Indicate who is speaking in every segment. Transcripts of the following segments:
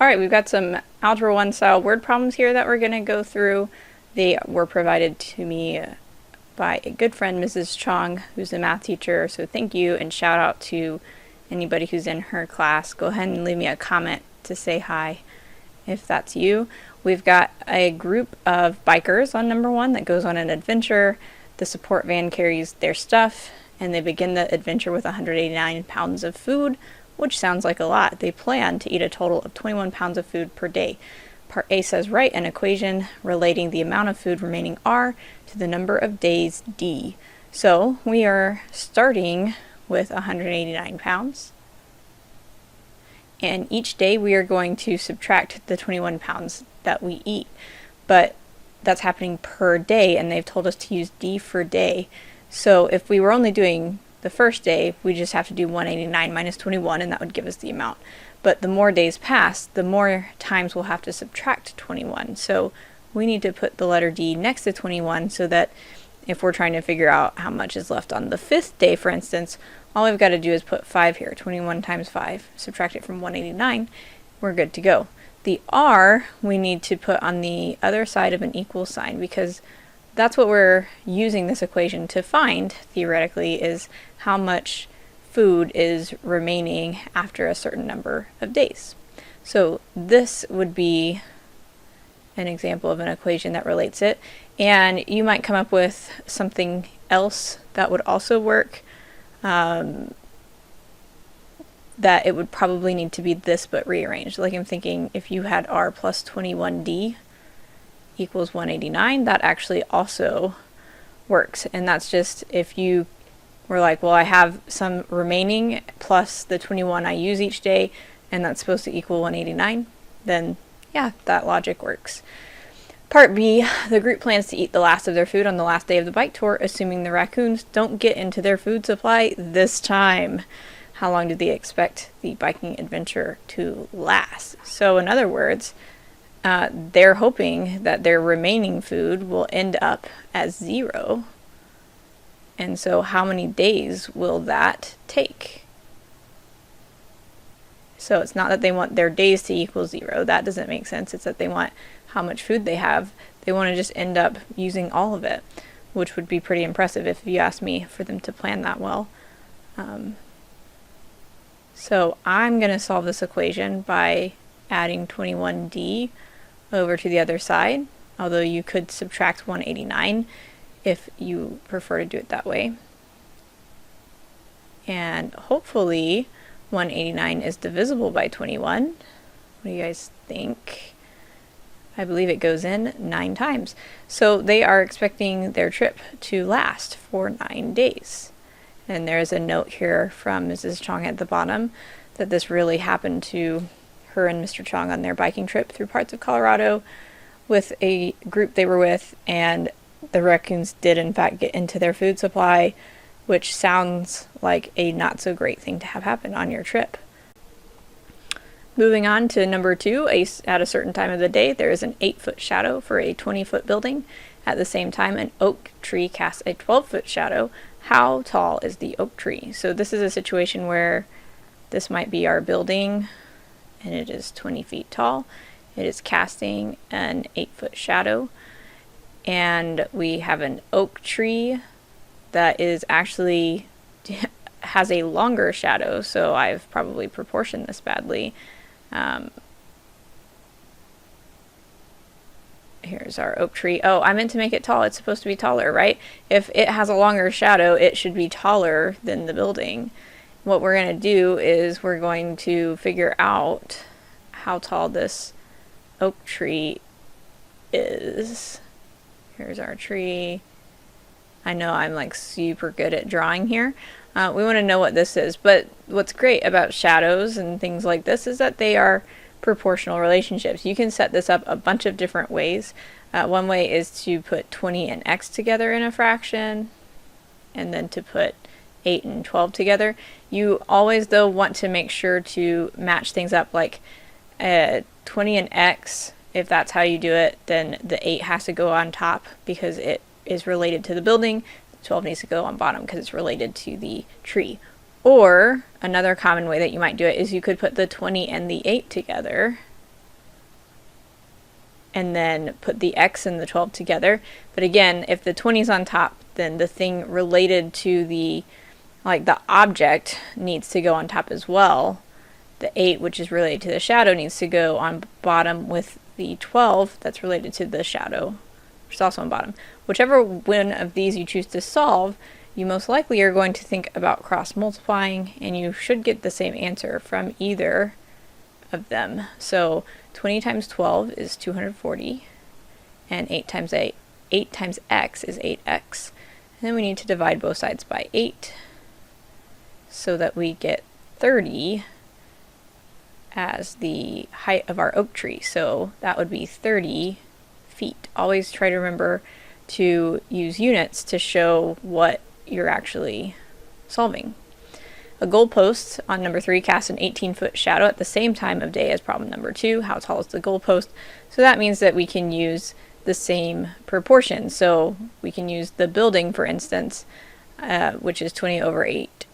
Speaker 1: Alright, we've got some Algebra 1 style word problems here that we're going to go through. They were provided to me by a good friend, Mrs. Chong, who's a math teacher, so thank you, and shout out to anybody who's in her class. Go ahead and leave me a comment to say hi if that's you. We've got a group of bikers on number 1 that goes on an adventure. The support van carries their stuff, and they begin the adventure with 189 pounds of food, which sounds like a lot. They plan to eat a total of 21 pounds of food per day. Part A says write an equation relating the amount of food remaining R to the number of days D. So we are starting with 189 pounds. And each day we are going to subtract the 21 pounds that we eat. But that's happening per day, and they've told us to use D for day. So if we were only doing the first day, we just have to do 189 minus 21, and that would give us the amount. But the more days pass, the more times we'll have to subtract 21. So we need to put the letter D next to 21 so that if we're trying to figure out how much is left on the 5th day, for instance, all we've got to do is put 5 here. 21 times 5, subtract it from 189, we're good to go. The R we need to put on the other side of an equal sign, because that's what we're using this equation to find, theoretically, is how much food is remaining after a certain number of days. So this would be an example of an equation that relates it, and you might come up with something else that would also work, that it would probably need to be this but rearranged. Like I'm thinking if you had R plus 21D equals 189, that actually also works. And that's just if you were like, well, I have some remaining plus the 21 I use each day, and that's supposed to equal 189, then yeah, that logic works. Part B, the group plans to eat the last of their food on the last day of the bike tour, assuming the raccoons don't get into their food supply this time. How long do they expect the biking adventure to last? So in other words, they're hoping that their remaining food will end up as 0. And so how many days will that take? So it's not that they want their days to equal 0. That doesn't make sense. It's that they want how much food they have. They want to just end up using all of it, which would be pretty impressive if you ask me, for them to plan that well. So I'm going to solve this equation by adding 21D over to the other side, although you could subtract 189 if you prefer to do it that way. And hopefully 189 is divisible by 21. What do you guys think? I believe it goes in 9 times. So they are expecting their trip to last for 9 days. And there's a note here from Mrs. Chong at the bottom that this really happened to her and Mr. Chong on their biking trip through parts of Colorado with a group they were with, and the raccoons did in fact get into their food supply, which sounds like a not so great thing to have happen on your trip. Moving on to number 2, at a certain time of the day, there is an 8-foot shadow for a 20-foot building. At the same time, an oak tree casts a 12-foot shadow. How tall is the oak tree? So this is a situation where this might be our building, and it is 20 feet tall. It is casting an 8-foot shadow, and we have an oak tree that is actually has a longer shadow, so I've probably proportioned this badly. Here's our oak tree. Oh, I meant to make it tall. It's supposed to be taller, right? If it has a longer shadow, it should be taller than the building. What we're going to do is we're going to figure out how tall this oak tree is. Here's our tree. I know I'm like super good at drawing here. We want to know what this is, but what's great about shadows and things like this is that they are proportional relationships. You can set this up a bunch of different ways. One way is to put 20 and x together in a fraction, and then to put 8 and 12 together. You always, though, want to make sure to match things up, like 20 and x, if that's how you do it, then the 8 has to go on top because it is related to the building. 12 needs to go on bottom because it's related to the tree. Or another common way that you might do it is you could put the 20 and the 8 together and then put the x and the 12 together. But again, if the 20 is on top, then the thing related to the object needs to go on top as well. The 8, which is related to the shadow, needs to go on bottom with the 12 that's related to the shadow, which is also on bottom. Whichever one of these you choose to solve, you most likely are going to think about cross multiplying, and you should get the same answer from either of them. So 20 times 12 is 240, and 8 times x is 8x. And then we need to divide both sides by 8 so that we get 30 as the height of our oak tree. So that would be 30 feet. Always try to remember to use units to show what you're actually solving. A goalpost on number 3 casts an 18-foot shadow at the same time of day as problem number 2. How tall is the goalpost? So that means that we can use the same proportions. So we can use the building, for instance, which is 20 over 8,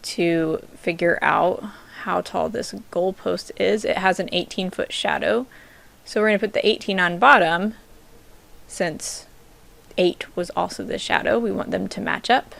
Speaker 1: to figure out how tall this goalpost is. It has an 18-foot shadow. So we're going to put the 18 on bottom, since 8 was also the shadow. We want them to match up.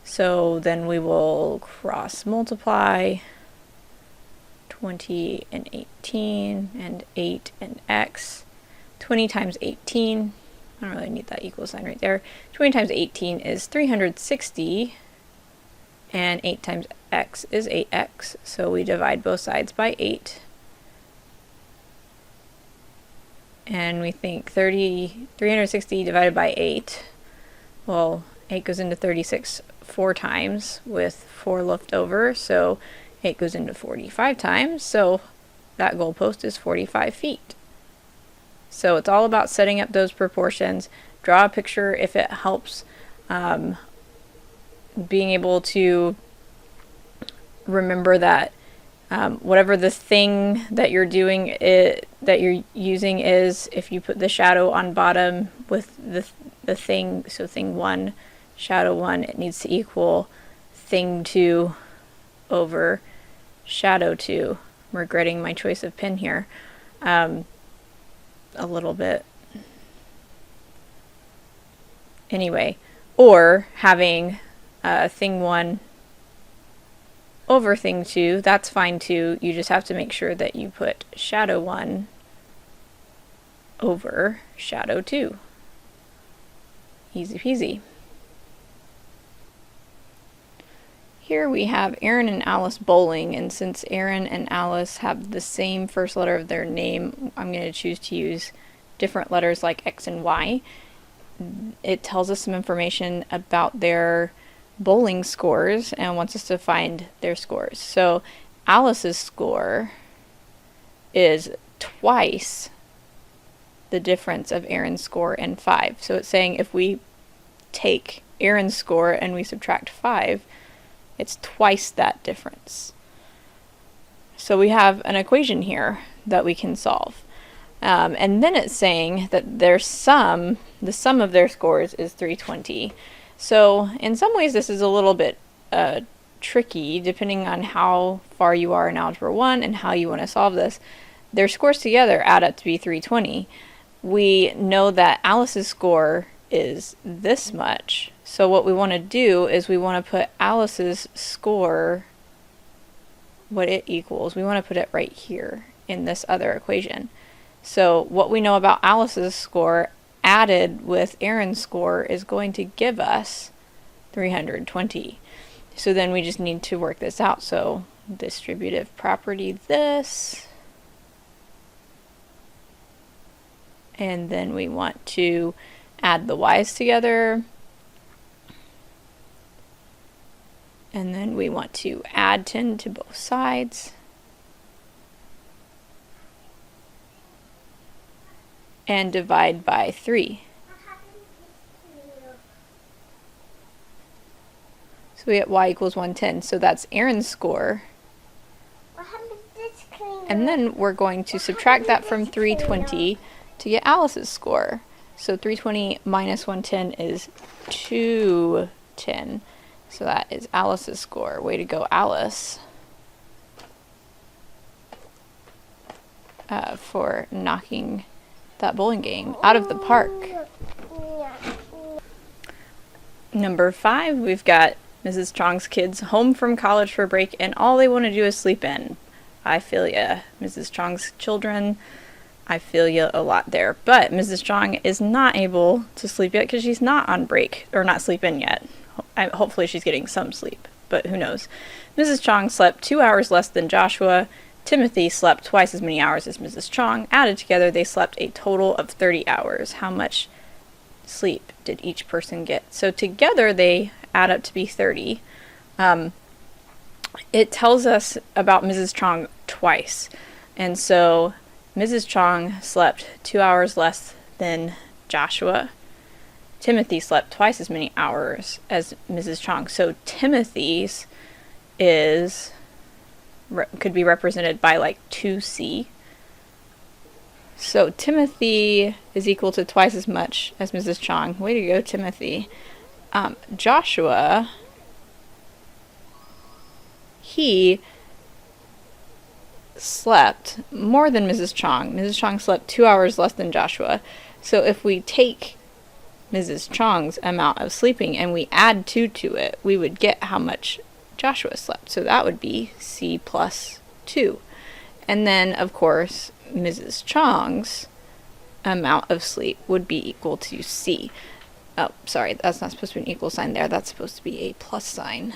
Speaker 1: So then we will cross multiply 20 and 18 and 8 and x. 20 times 18, I don't really need that equal sign right there. 20 times 18 is 360, and 8 times x is 8x. So we divide both sides by 8. And we think 360 divided by 8, well, 8 goes into 36 4 times with 4 left over, so 8 goes into 45 times, so that goalpost is 45 feet. So it's all about setting up those proportions. Draw a picture if it helps, being able to remember that whatever the thing that you're doing that you're using is, if you put the shadow on bottom with the thing, so thing 1, shadow 1, it needs to equal thing 2 over shadow 2. I'm regretting my choice of pen here a little bit. Anyway, or having thing 1 over thing 2, that's fine too. You just have to make sure that you put shadow 1 over shadow 2. Easy peasy. Here we have Aaron and Alice bowling, and since Aaron and Alice have the same first letter of their name, I'm going to choose to use different letters like X and Y. It tells us some information about their bowling scores and wants us to find their scores. So Alice's score is twice the difference of Aaron's score and 5. So it's saying if we take Aaron's score and we subtract 5, it's twice that difference. So we have an equation here that we can solve. And then it's saying that the sum of their scores is 320. So in some ways this is a little bit tricky, depending on how far you are in Algebra 1 and how you want to solve this. Their scores together add up to be 320. We know that Alice's score is this much. So what we want to do is we want to put Alice's score, what it equals, we want to put it right here in this other equation. So what we know about Alice's score added with Aaron's score is going to give us 320. So then we just need to work this out. So distributive property this, and then we want to add the y's together, and then we want to add 10 to both sides, and divide by 3. So we get y equals 110. So that's Aaron's score. And then we're going to subtract that from 320 to get Alice's score. So 320 minus 110 is 210. So that is Alice's score. Way to go, Alice. For knocking that bowling game out of the park. Number 5, we've got Mrs. Chong's kids home from college for break, and all they want to do is sleep in. I feel ya, Mrs. Chong's children. I feel ya a lot there. But Mrs. Chong is not able to sleep yet because she's not on break, or not sleep in yet. Hopefully she's getting some sleep, but who knows. Mrs. Chong slept 2 hours less than Joshua. Timothy slept twice as many hours as Mrs. Chong. Added together, they slept a total of 30 hours. How much sleep did each person get? So together they add up to be 30. It tells us about Mrs. Chong twice. And so Mrs. Chong slept 2 hours less than Joshua. Timothy slept twice as many hours as Mrs. Chong. So Timothy's could be represented by like 2C. So Timothy is equal to twice as much as Mrs. Chong. Way to go, Timothy. Joshua, he slept more than Mrs. Chong. Mrs. Chong slept 2 hours less than Joshua. So if we take Mrs. Chong's amount of sleeping and we add 2 to it, we would get how much Joshua slept. So that would be C plus 2. And then, of course, Mrs. Chong's amount of sleep would be equal to C. Oh, sorry, that's not supposed to be an equal sign there. That's supposed to be a plus sign.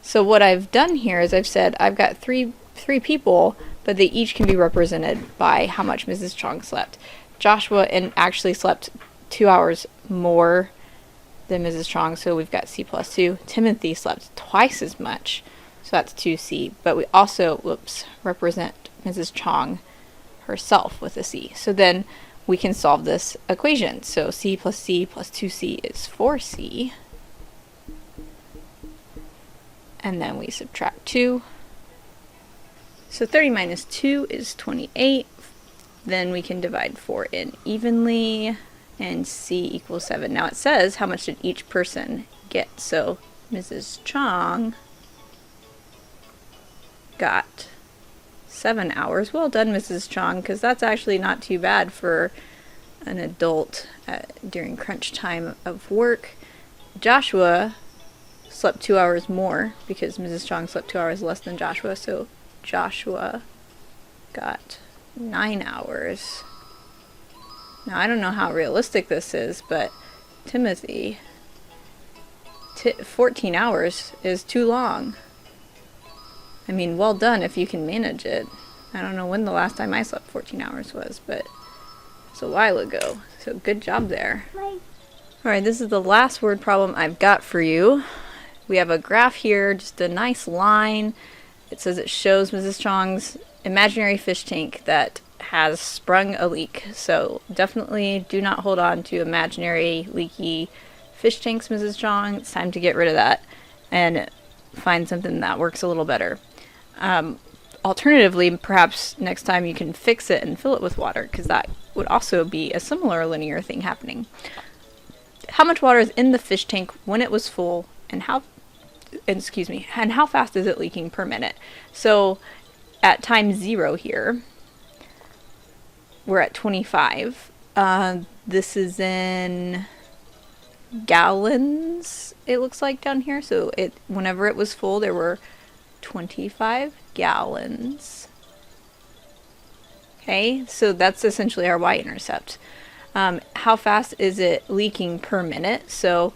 Speaker 1: So what I've done here is I've said I've got three people, but they each can be represented by how much Mrs. Chong slept. Joshua actually slept 2 hours more than Mrs. Chong, so we've got C plus 2. Timothy slept twice as much, so that's 2C. But we also, represent Mrs. Chong herself with a C. So then we can solve this equation. So C plus 2C is 4C. And then we subtract 2. So 30 minus 2 is 28. Then we can divide 4 in evenly, and C equals 7. Now it says how much did each person get. So Mrs. Chong got 7 hours. Well done, Mrs. Chong, because that's actually not too bad for an adult during crunch time of work. Joshua slept 2 hours more because Mrs. Chong slept 2 hours less than Joshua, so Joshua got 9 hours. Now, I don't know how realistic this is, but Timothy, 14 hours is too long. I mean, well done if you can manage it. I don't know when the last time I slept 14 hours was, but it's a while ago. So good job there. Alright, this is the last word problem I've got for you. We have a graph here, just a nice line. It says it shows Mrs. Chong's imaginary fish tank that has sprung a leak. So definitely do not hold on to imaginary leaky fish tanks, Mrs. Chong. It's time to get rid of that and find something that works a little better. Alternatively, perhaps next time you can fix it and fill it with water, because that would also be a similar linear thing happening. How much water is in the fish tank when it was full, and how fast is it leaking per minute? So at time 0 here, we're at 25. This is in gallons, it looks like down here. So whenever it was full, there were 25 gallons. Okay, so that's essentially our y-intercept. How fast is it leaking per minute? So,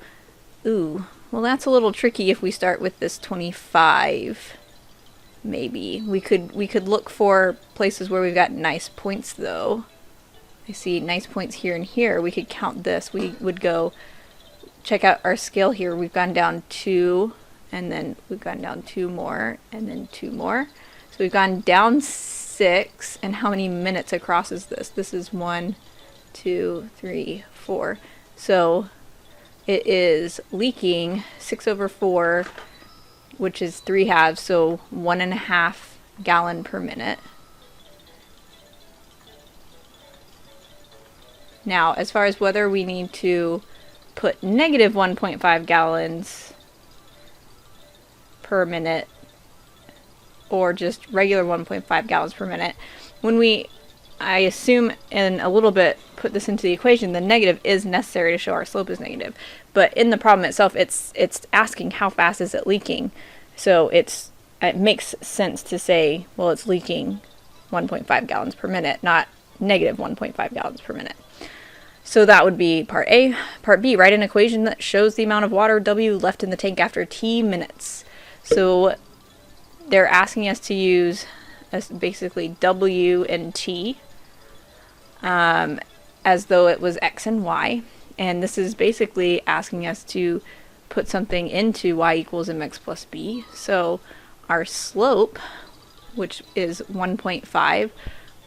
Speaker 1: well, that's a little tricky if we start with this 25. Maybe we could look for places where we've got nice points, though. I see nice points here and here. We could count this. We would go check out our scale here. We've gone down 2, and then we've gone down 2 more, and then 2 more. So we've gone down 6, and how many minutes across is this? This is 1, 2, 3, 4. So it is leaking 6 over 4, which is 3/2, so 1.5 gallon per minute. Now, as far as whether we need to put negative 1.5 gallons per minute or just regular 1.5 gallons per minute, when we I assume in a little bit put this into the equation, the negative is necessary to show our slope is negative. But in the problem itself, it's asking how fast is it leaking. So it makes sense to say, well, it's leaking 1.5 gallons per minute, not negative 1.5 gallons per minute. So that would be part A. Part B, write an equation that shows the amount of water W left in the tank after T minutes. So they're asking us to use basically W and T as though it was X and Y. And this is basically asking us to put something into Y equals mx plus b. So our slope, which is 1.5,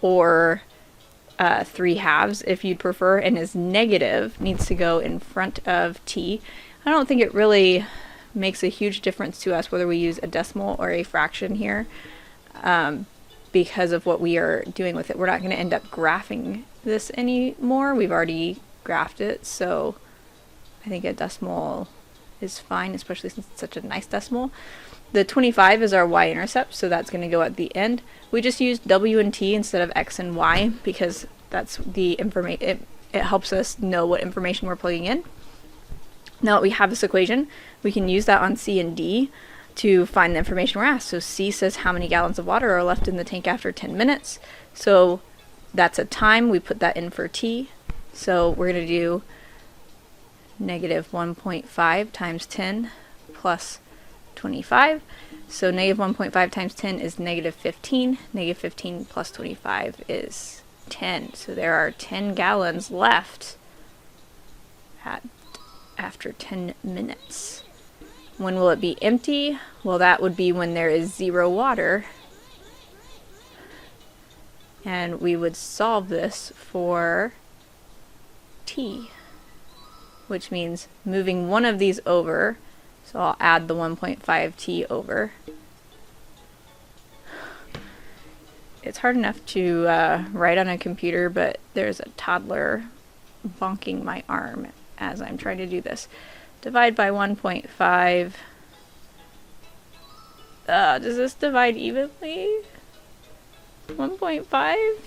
Speaker 1: or 3/2 if you'd prefer, and is negative, needs to go in front of t. I don't think it really makes a huge difference to us whether we use a decimal or a fraction here, because of what we are doing with it. We're not going to end up graphing this anymore. We've already graphed it, so I think a decimal is fine, especially since it's such a nice decimal. The 25 is our y-intercept, so that's going to go at the end. We just used w and t instead of x and y because that's the information. It helps us know what information we're plugging in. Now that we have this equation, we can use that on C and D to find the information we're asked. So C says how many gallons of water are left in the tank after 10 minutes. So that's a time. We put that in for T. So we're going to do negative 1.5 times 10 plus 25. So negative 1.5 times 10 is negative 15. Negative 15 plus 25 is 10. So there are 10 gallons left after 10 minutes. When will it be empty? Well, that would be when there is 0 water. And we would solve this for t, which means moving one of these over. So I'll add the 1.5t over. It's hard enough to write on a computer, but there's a toddler bonking my arm as I'm trying to do this. Divide by 1.5. Does this divide evenly? 1.5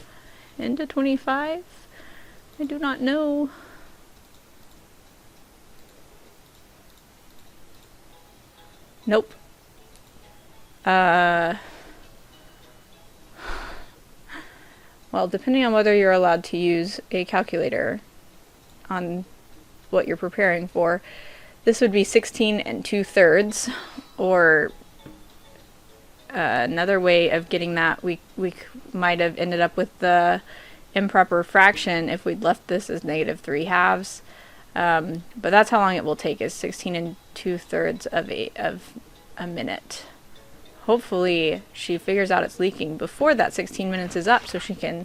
Speaker 1: into 25? I do not know. Nope. Well, depending on whether you're allowed to use a calculator on what you're preparing for, this would be 16 2/3, or another way of getting that, we might have ended up with the improper fraction if we'd left this as negative 3/2. But that's how long it will take, is 16 2/3 of a minute. Hopefully she figures out it's leaking before that 16 minutes is up so she can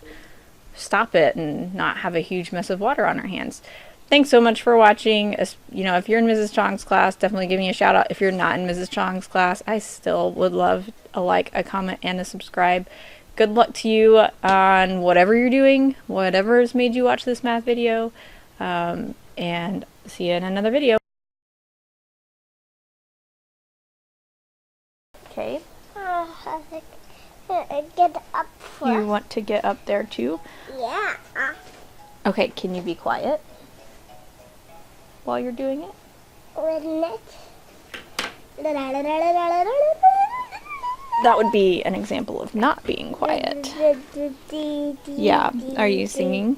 Speaker 1: stop it and not have a huge mess of water on her hands. Thanks so much for watching. You know, if you're in Mrs. Chong's class, definitely give me a shout out. If you're not in Mrs. Chong's class, I still would love a like, a comment, and a subscribe. Good luck to you on whatever you're doing, whatever has made you watch this math video, and see you in another video. Okay.
Speaker 2: Get up first.
Speaker 1: You want to get up there too?
Speaker 2: Yeah.
Speaker 1: Okay, can you be quiet while you're doing it?
Speaker 2: Wouldn't it?
Speaker 1: That would be an example of not being quiet. Yeah. Are you singing?